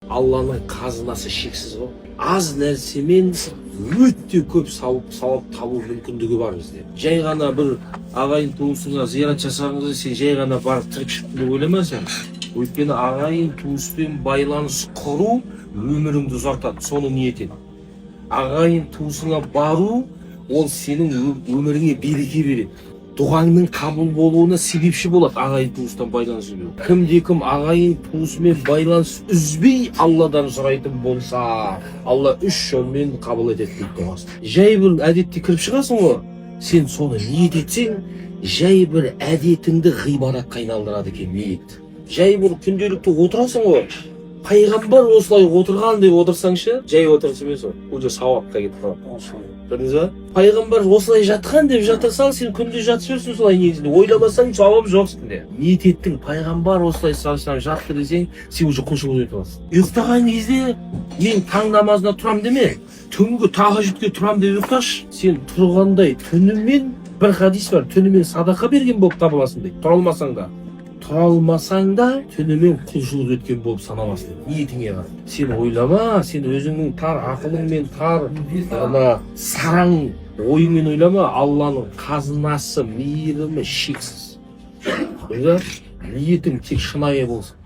Алланың қазынасы шексіз ғой. Аз нәрсемен өте көп сауап табу мүмкіндігі бар бізде. Жай ғана бір ағайын туысыңа зиярат жасағыңыз, сен жай ғана барып тіріп шықтың деп ойлама сен. Өйткені ағайын туыспен байланыс құру өміріңді ұзартады, соны ниет ет. Ағайын туысыңа бару, ол сенің өміріңе береке береді. Дұғаңның қабыл болуына себепші болады ағайын туыстан байланыс үзбеу. Кімде-кім ағайын туысымен байланыс үзбей Алладан сұрайтын болса, Алла 3 жолмен қабыл етеді дейді дұғасын. Жай бір әдетте кіріп шығасың ғой, сен соны ниет етсең, жай бір әдетіңді ғибадатқа айналдырады екен ниет. Жай бір күнделікті отырасың ғой, пайғамбар осылай отырған деп отырсаңшы, жай отырыс емес ол. Уже сауапқа кетіп қалады. Көрдіңіз ба? Пайғамбар осылай жатқан деп жатырсаң, сен күнде жатып жүрсің солай негізінде. Ойламасаң сауап жоқ сенде. Ниет еттің, пайғамбар осылай салсам жатты десең, сен уже құлшылық етіп аласың. Ұйықтаған кезде мен таң намазына тұрам деме, түнгі тағажүдке тұрам деп ұйықташы. Сен тұрғандай түнімен бір хадис бар, түнімен садақа берген болып табыласың дейді. Тұра алмасаң да түнімен құлшылық еткен болып саналасың. Ниетіңе қара. Сен ойлама, сен өзіңнің тар ақылыңмен, тар сараң ойыңмен ойлама, Алланың қазынасы, мейірімі шексіз. Ниетің тек шынайы болсын.